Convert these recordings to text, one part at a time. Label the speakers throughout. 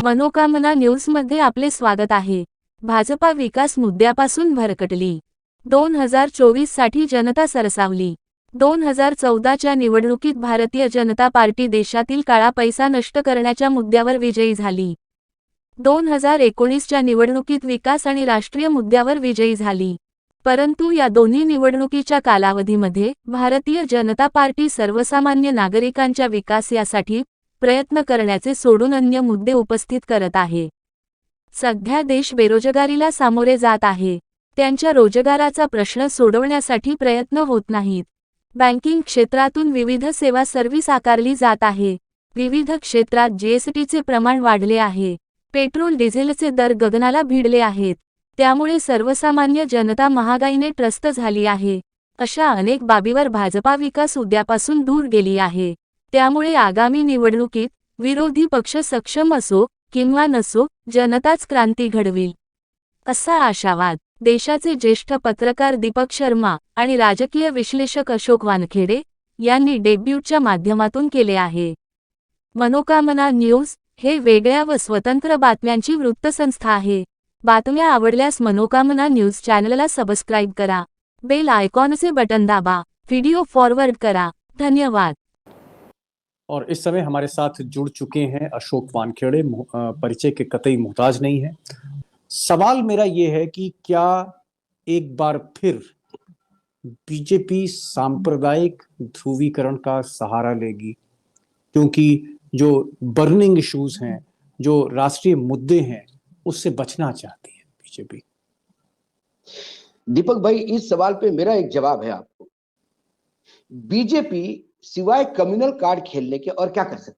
Speaker 1: मनोकामना न्यूजमध्ये आपले स्वागत आहे। भाजपा विकास मुद्द्यापासून भरकटली। 2024 साठी जनता सरसावली। 2014च्या निवडणुकीत भारतीय जनता पार्टी देशातील काळा पैसा नष्ट करण्याच्या मुद्द्यावर विजयी झाली। 2019च्या निवडणुकीत विकास आणि राष्ट्रीय मुद्द्यावर विजयी झाली। परंतु या दोन्ही निवडणुकीच्या कालावधीमध्ये भारतीय जनता पार्टी सर्वसामान्य नागरिकांच्या विकास यासाठी प्रयत्न करण्याचे सोडून अन्य मुद्दे उपस्थित करत आहे। सध्या देश बेरोजगारीला सामोरे जात आहे। त्यांच्या रोजगाराचा प्रश्न सोडवण्यासाठी प्रयत्न होत नाहीत। बँकिंग क्षेत्रातून विविध सेवा सर्व्हिस आकारली जात आहे। विविध क्षेत्रात जीएसटीचे प्रमाण वाढले आहे। पेट्रोल डिझेलचे दर गगनाला भिडले आहेत। त्यामुळे सर्वसामान्य जनता महागाईने त्रस्त झाली आहे। अशा अनेक बाबीवर भाजपा विकास मुद्द्यापासून दूर गेली आहे। त्यामुळे आगामी निवडणुकीत विरोधी पक्ष सक्षम असो किंवा नसो जनताच क्रांती घडविल, असा आशावाद देशाचे ज्येष्ठ पत्रकार दीपक शर्मा आणि राजकीय विश्लेषक अशोक वानखेडे यांनी डेब्यूटच्या माध्यमातून केले आहे। मनोकामना न्यूज हे वेगळ्या व स्वतंत्र बातम्यांची वृत्तसंस्था आहे। बातम्या आवडल्यास मनोकामना न्यूज चॅनलला सबस्क्राइब करा, बेल आयकॉनचे बटन दाबा, व्हिडिओ फॉरवर्ड करा। धन्यवाद।
Speaker 2: और इस समय हमारे साथ जुड़ चुके हैं अशोक वानखेड़े, परिचय के कतई मोहताज नहीं है। सवाल मेरा ये है कि क्या एक बार फिर बीजेपी सांप्रदायिक ध्रुवीकरण का सहारा लेगी? क्योंकि जो बर्निंग इश्यूज हैं, जो राष्ट्रीय मुद्दे हैं, उससे बचना चाहती है बीजेपी।
Speaker 3: दीपक भाई, इस सवाल पे मेरा एक जवाब है आपको। बीजेपी सिवाय कम्युनल कार्ड खेलने के और क्या कर सकती है?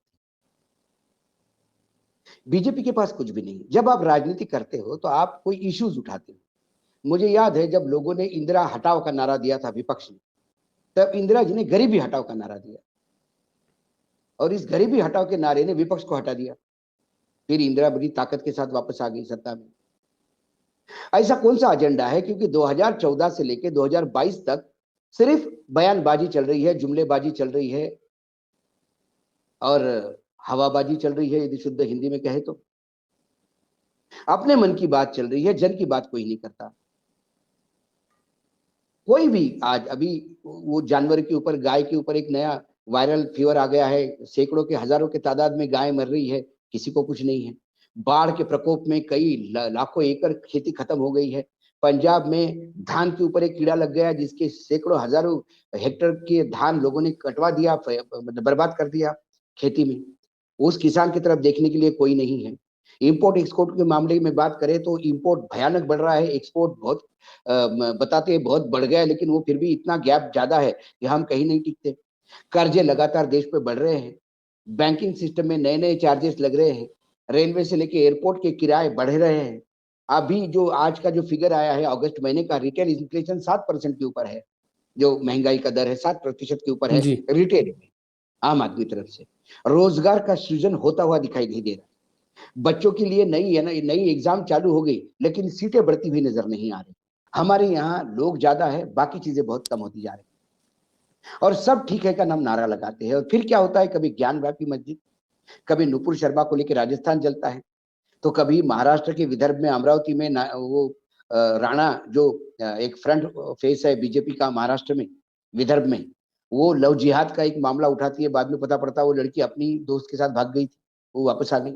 Speaker 3: बीजेपी के पास कुछ भी नहीं। जब आप राजनीति करते हो तो आप कोई इश्यूज उठाते हो। मुझे याद है जब लोगों ने इंदिरा हटाओ का नारा दिया था विपक्ष ने, तब इंदिरा जी ने गरीबी हटाओ का नारा दिया और इस गरीबी हटाओ के नारे ने विपक्ष को हटा दिया। फिर इंदिरा बड़ी ताकत के साथ वापस आ गई सत्ता में। ऐसा कौन सा एजेंडा है? क्योंकि 2014 से लेकर 2022 तक सिर्फ बयानबाजी चल रही है, जुमलेबाजी चल रही है और हवाबाजी चल रही है, यदि शुद्ध हिंदी में कहे तो। अपने मन की बात चल रही है, जन की बात कोई नहीं करता। कोई भी आज अभी वो जानवर के ऊपर, गाय के ऊपर एक नया वायरल फीवर आ गया है, सैकड़ों के हजारों के तादाद में गाय मर रही है, किसी को कुछ नहीं है। बाढ़ के प्रकोप में कई लाखों एकड़ खेती खत्म हो गई है। पंजाब में धान के ऊपर एक कीड़ा लग गया जिसके सैकड़ों हजारों हेक्टेयर के धान लोगों ने कटवा दिया, बर्बाद कर दिया खेती में। उस किसान की तरफ देखने के लिए कोई नहीं है। इंपोर्ट एक्सपोर्ट के मामले में बात करें तो इंपोर्ट भयानक बढ़ रहा है, एक्सपोर्ट बहुत बताते हैं बहुत बढ़ गया है, लेकिन वो फिर भी इतना गैप ज्यादा है कि हम कहीं नहीं टिकते। कर्जे लगातार देश पे बढ़ रहे हैं। बैंकिंग सिस्टम में नए नए चार्जेस लग रहे हैं। रेलवे से लेके एयरपोर्ट के किराए बढ़ रहे हैं। अभी जो आज का जो फिगर आया है अगस्त महीने का, रिटेल इन्फ्लेशन 7% के ऊपर है। जो महंगाई का दर है 7% के ऊपर है रिटेल में, आम आदमी तरफ से। रोजगार का सृजन होता हुआ दिखाई नहीं दे रहा। बच्चों के लिए नई एग्जाम चालू हो गई, लेकिन सीटें बढ़ती हुई नजर नहीं आ रही। हमारे यहाँ लोग ज्यादा है, बाकी चीजें बहुत कम होती जा रही और सब ठीक है का नाम नारा लगाते हैं। और फिर क्या होता है, कभी ज्ञानवापी मस्जिद, कभी नुपुर शर्मा को लेकर राजस्थान जलता है, तो कभी महाराष्ट्र के विदर्भ में अमरावती में वो राणा जो एक फ्रंट फेस है बीजेपी का महाराष्ट्र में, विदर्भ में, वो लव जिहाद का एक मामला उठाती है। बाद में पता पड़ता है वो लड़की अपनी दोस्त के साथ भाग गई थी, वो वापस आ गई।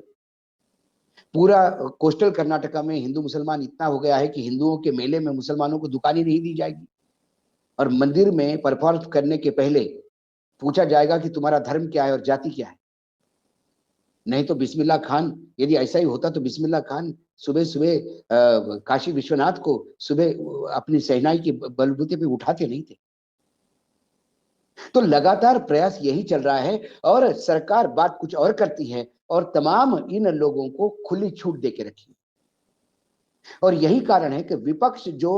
Speaker 3: पूरा कोस्टल कर्नाटका में हिंदू मुसलमान इतना हो गया है कि हिंदुओं के मेले में मुसलमानों को दुकान ही नहीं दी जाएगी और मंदिर में परफॉर्म करने के पहले पूछा जाएगा कि तुम्हारा धर्म क्या है और जाति क्या है। नहीं तो बिस्मिल्लाह खान, यदि ऐसा ही होता तो बिस्मिल्लाह खान सुबह सुबह काशी विश्वनाथ को सुबह अपनी सेनाई के बलबूते पे उठाते नहीं थे। तो लगातार प्रयास यही चल रहा है और सरकार बात कुछ और करती है और तमाम इन लोगों को खुली छूट देके रखी है। और यही कारण है कि विपक्ष जो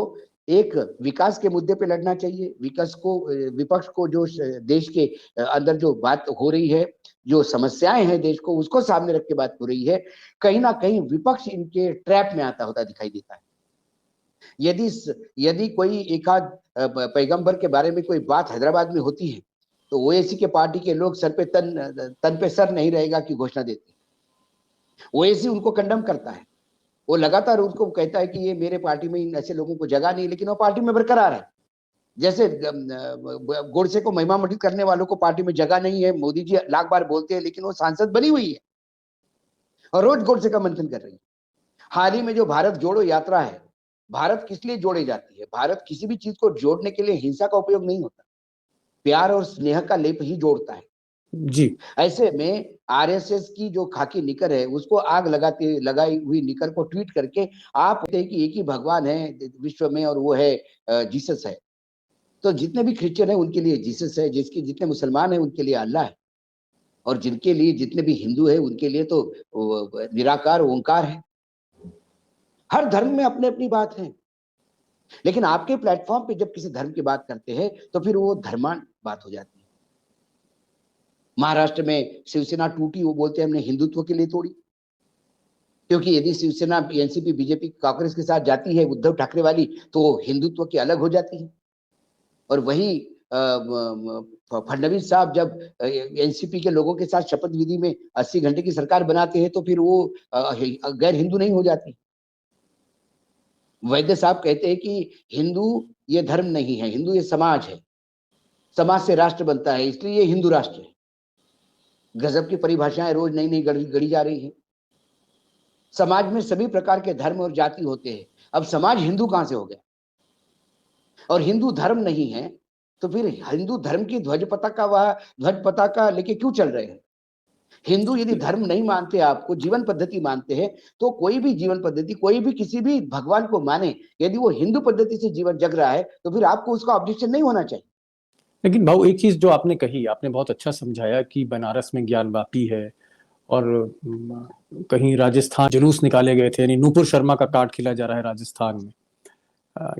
Speaker 3: एक विकास के मुद्दे पे लड़ना चाहिए, विपक्ष को जो देश के अंदर जो बात हो रही है, जो समस्याएं हैं देश को, उसको सामने रख के बात हो रही है, कहीं ना कहीं विपक्ष इनके ट्रैप में आता होता दिखाई देता है। यदि कोई एक आध पैगंबर के बारे में कोई बात हैदराबाद में होती है तो ओवैसी के पार्टी के लोग तन पे सर नहीं रहेगा की घोषणा देते। ओवैसी उनको कंडम करता है, वो लगातार उनको कहता है कि ये मेरे पार्टी में इन ऐसे लोगों को जगह नहीं, लेकिन वो पार्टी में बरकरार है। जैसे गोडसे को महिमा मंडित करने वालों को पार्टी में जगह नहीं है, मोदी जी लाख बार बोलते हैं, लेकिन वो सांसद बनी हुई है और रोज गोडसे का मंथन कर रही है। हाल ही में जो भारत जोड़ो यात्रा है, भारत किस लिए जोड़ी जाती है? भारत किसी भी चीज को जोड़ने के लिए हिंसा का उपयोग नहीं होता, प्यार और स्नेह का लेप ही जोड़ता है।
Speaker 2: जी।
Speaker 3: ऐसे में आरएसएस की जो खाकी निकर है, उसको आग लगाई हुई निकर को ट्वीट करके आप कहते हैं कि एक ही भगवान है विश्व में और वो है जीसस है। तो जितने भी क्रिश्चियन है उनके लिए जीसस है, जितने मुसलमान है उनके लिए अल्लाह है, और जिनके लिए जितने भी हिंदू है उनके लिए तो निराकार ओंकार है। हर धर्म में अपनी अपनी बात है, लेकिन आपके प्लेटफॉर्म पे जब किसी धर्म की बात करते हैं तो फिर वो धर्मांध बात हो जाती है। महाराष्ट्र में शिवसेना टूटी, वो बोलते हैं हमने हिंदुत्व के लिए तोड़ी, क्योंकि यदि शिवसेना एनसीपी बीजेपी कांग्रेस के साथ जाती है उद्धव ठाकरे वाली, तो हिंदुत्व की अलग हो जाती है। और वही फडणवीस साहब जब एनसीपी के लोगों के साथ शपथ विधि में 80 घंटे की सरकार बनाते हैं तो फिर वो गैर हिंदू नहीं हो जाती। वैद्य साहब कहते हैं कि हिंदू ये धर्म नहीं है, हिंदू ये समाज है, समाज से राष्ट्र बनता है, इसलिए ये हिंदू राष्ट्र है। गजब की परिभाषाएं रोज नई नई गढ़ी जा रही है। समाज में सभी प्रकार के धर्म और जाति होते हैं, अब समाज हिंदू कहां से हो गया? और हिंदू धर्म नहीं है तो फिर हिंदू धर्म की ध्वज पताका लेके क्यों चल रहे हैं? हिंदू यदि धर्म नहीं मानते, आपको जीवन पद्धति मानते हैं, तो कोई भी जीवन पद्धति, कोई भी किसी भी भगवान को माने, यदि वो हिंदू पद्धति से जीवन जग रहा है तो फिर आपको उसका ऑब्जेक्शन नहीं होना चाहिए।
Speaker 2: लेकिन भाऊ, एक चीज जो आपने कही, आपने बहुत अच्छा समझाया कि बनारस में ज्ञानवापी है और कहीं राजस्थान जुलूस निकाले गए थे, यानी नूपुर शर्मा का कार्ड खिला जा रहा है राजस्थान में,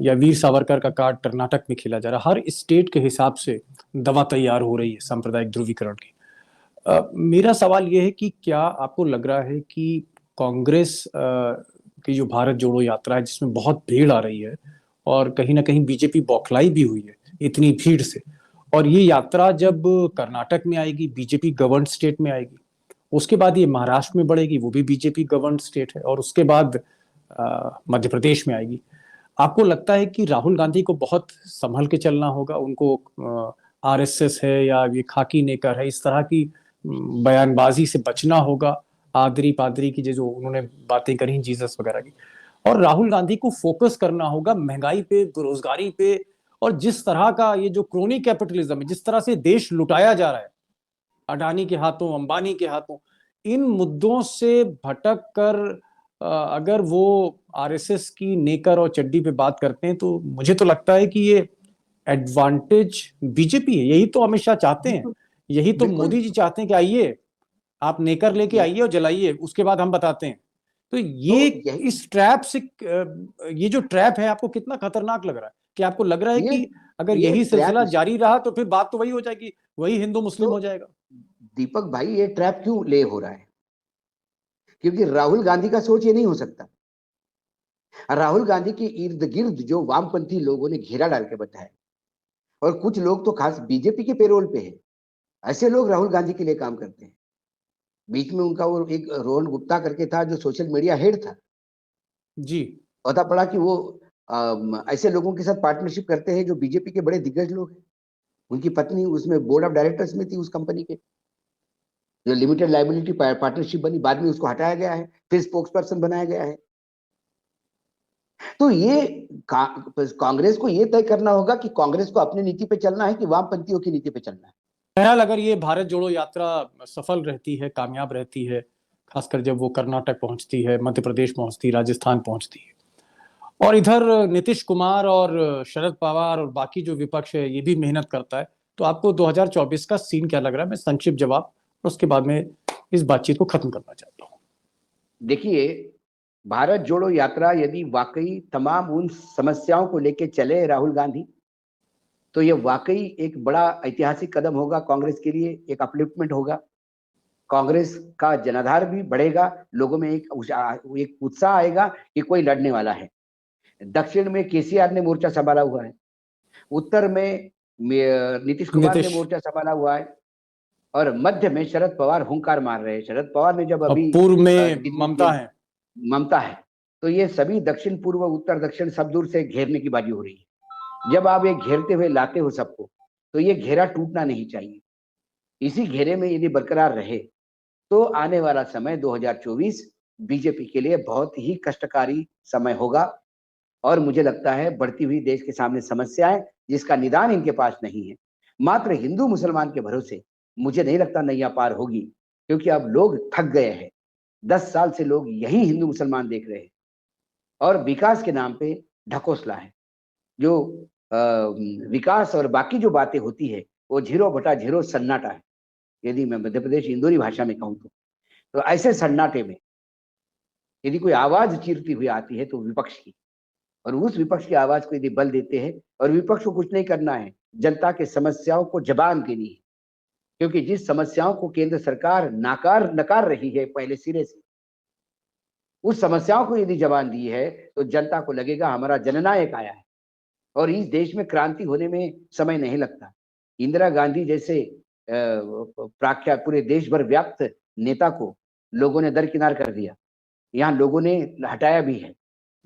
Speaker 2: या वीर सावरकर का कार्ड कर्नाटक में खिला जा रहा है। हर स्टेट के हिसाब से दवा तैयार हो रही है सांप्रदायिक ध्रुवीकरण की। मेरा सवाल यह है कि क्या आपको लग रहा है कि कांग्रेस की जो भारत जोड़ो यात्रा है, जिसमें बहुत भीड़ आ रही है और कहीं ना कहीं बीजेपी बौखलाई भी हुई है इतनी भीड़ से, और ये यात्रा जब कर्नाटक में आएगी, बीजेपी गवर्न स्टेट में आएगी, उसके बाद ये महाराष्ट्र में बढ़ेगी, वो भी बीजेपी गवर्न स्टेट है, और उसके बाद मध्य प्रदेश में आएगी, आपको लगता है कि राहुल गांधी को बहुत संभल के चलना होगा? उनको आरएसएस है या ये खाकी नेकर है, इस तरह की बयानबाजी से बचना होगा, आदरी पादरी की जो उन्होंने बातें करी जीसस वगैरह की, और राहुल गांधी को फोकस करना होगा महंगाई पे, बेरोजगारी पे, और जिस तरह का ये जो क्रोनी कैपिटलिज्म है, जिस तरह से देश लुटाया जा रहा है अडानी के हाथों, अंबानी के हाथों, इन मुद्दों से भटक कर अगर वो आरएसएस की नेकर और चड्डी पे बात करते हैं, तो मुझे तो लगता है कि ये एडवांटेज बीजेपी है। यही तो अमित शाह चाहते हैं, यही तो मोदी जी चाहते हैं कि आइए आप नेकर लेके आइए और जलाइए, उसके बाद हम बताते हैं। तो ये इस ट्रैप से, ये जो ट्रैप है आपको कितना खतरनाक लग रहा है? कि आपको लग रहा है कि अगर यही सिलसिला जारी रहा तो फिर बात तो वही हो जाएगी, वही हिंदू मुस्लिम हो जाएगा?
Speaker 3: दीपक भाई, ये ट्रैप क्यों ले हो रहा है? क्योंकि राहुल गांधी का सोच ये नहीं हो सकता। राहुल गांधी के इर्द गिर्द जो वामपंथी लोगों ने घेरा डाल के बैठा है, और कुछ लोग तो खास बीजेपी के पेरोल पे है, ऐसे लोग राहुल गांधी के लिए काम करते हैं। बीच में उनका वो एक रोहन गुप्ता करके था जो सोशल मीडिया हेड था
Speaker 2: जी,
Speaker 3: पता पड़ा कि वो ऐसे लोगों के साथ पार्टनरशिप करते हैं जो बीजेपी के बड़े दिग्गज लोग हैं। उनकी पत्नी उसमें बोर्ड ऑफ डायरेक्टर्स में थी उस कंपनी के, जो लिमिटेड लाइबिलिटी पार्टनरशिप बनी, बाद में उसको हटाया गया है, फिर स्पोक्स पर्सन बनाया गया है। तो ये कांग्रेस को ये तय करना होगा कि कांग्रेस को अपनी नीति पे चलना है कि वामपंथियों की नीति पे चलना है।
Speaker 2: बहरहाल अगर ये भारत जोड़ो यात्रा सफल रहती है, कामयाब रहती है, खासकर जब वो कर्नाटक पहुंचती है, मध्य प्रदेश पहुंचती है, राजस्थान पहुंचती है, और इधर नीतीश कुमार और शरद पवार और बाकी जो विपक्ष है ये भी मेहनत करता है, तो आपको 2024 का सीन क्या लग रहा है? मैं संक्षिप्त जवाब और उसके बाद में इस बातचीत को खत्म करना चाहता हूँ।
Speaker 3: देखिए, भारत जोड़ो यात्रा यदि वाकई तमाम उन समस्याओं को लेके चले राहुल गांधी, तो ये वाकई एक बड़ा ऐतिहासिक कदम होगा कांग्रेस के लिए, एक अपलिफ्टमेंट होगा। कांग्रेस का जनाधार भी बढ़ेगा, लोगों में एक उत्साह आएगा कि कोई लड़ने वाला है। दक्षिण में केसीआर ने मोर्चा संभाला हुआ है, उत्तर में नीतीश कुमार ने मोर्चा संभाला हुआ है, और मध्य में शरद पवार हुंकार मार रहे हैं। शरद पवार ने जब
Speaker 2: और
Speaker 3: अभी
Speaker 2: पूर्व में
Speaker 3: दिल्ली
Speaker 2: ममता
Speaker 3: के-
Speaker 2: है।
Speaker 3: ममता है, तो ये सभी दक्षिण पूर्व उत्तर दक्षिण सब दूर से घेरने की बाजी हो रही है। जब आप ये घेरते हुए लाते हो सबको, तो ये घेरा टूटना नहीं चाहिए। इसी घेरे में यदि बरकरार रहे तो आने वाला समय 2024 बीजेपी के लिए बहुत ही कष्टकारी समय होगा। और मुझे लगता है बढ़ती हुई देश के सामने समस्याएं जिसका निदान इनके पास नहीं है, मात्र हिंदू मुसलमान के भरोसे मुझे नहीं लगता नैया पार होगी, क्योंकि अब लोग थक गए हैं। 10 साल से लोग यही हिंदू मुसलमान देख रहे हैं और विकास के नाम पे ढकोसला है। जो विकास और बाकी जो बातें होती है वो झीरो बटा झीरो सन्नाटा है, यदि मैं मध्य प्रदेश इंदौरी भाषा में कहूँ तो ऐसे सन्नाटे में यदि कोई आवाज चीरती हुई आती है तो विपक्ष की, और उस विपक्ष की आवाज को यदि बल देते हैं, और विपक्ष को कुछ नहीं करना है, जनता के समस्याओं को जबान देनी है, क्योंकि जिस समस्याओं को केंद्र सरकार नकार रही है पहले सिरे से, उस समस्याओं को यदि जबान दी है तो जनता को लगेगा हमारा जननायक आया है। और इस देश में क्रांति होने में समय नहीं लगता। इंदिरा गांधी जैसे प्राख्यात पूरे देश भर व्याप्त नेता को लोगों ने दरकिनार कर दिया, यहाँ लोगों ने हटाया भी है।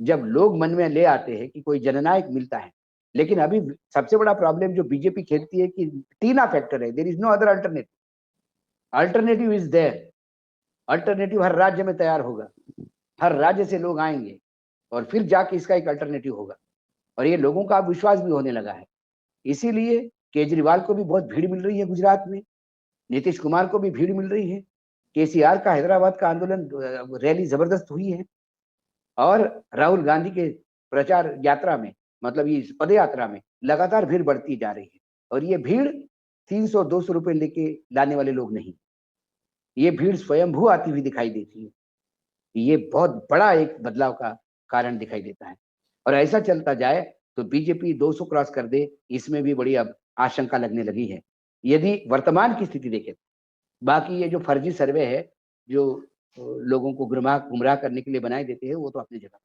Speaker 3: जब लोग मन में ले आते हैं कि कोई जननायक मिलता है, लेकिन अभी सबसे बड़ा प्रॉब्लम जो बीजेपी खेलती है कि टीना फैक्टर है, there is no other alternative. Alternative is there, alternative हर राज्य में तैयार होगा, हर राज्य से लोग आएंगे और फिर जाके इसका एक अल्टरनेटिव होगा। और ये लोगों का विश्वास भी होने लगा है। इसीलिए केजरीवाल को भी बहुत भीड़ मिल रही है गुजरात में, नीतीश कुमार को भी भीड़ मिल रही है। केसीआर का हैदराबाद का आंदोलन रैली जबरदस्त हुई है, और राहुल गांधी के प्रचार यात्रा में, मतलब ये पद यात्रा में लगातार भीड़ बढ़ती जा रही है। और ये भीड़ 300-200 रुपए लेके लाने वाले लोग नहीं, ये भीड़ स्वयंभू आती हुई दिखाई देती है। ये बहुत बड़ा एक बदलाव का कारण दिखाई देता है। और ऐसा चलता जाए तो बीजेपी 200 क्रॉस कर दे, इसमें भी बड़ी अब आशंका लगने लगी है, यदि वर्तमान की स्थिति देखें। बाकी ये जो फर्जी सर्वे है, जो लोगों को गुमराह करने के लिए बनाए देते हैं, वो तो अपनी जगह।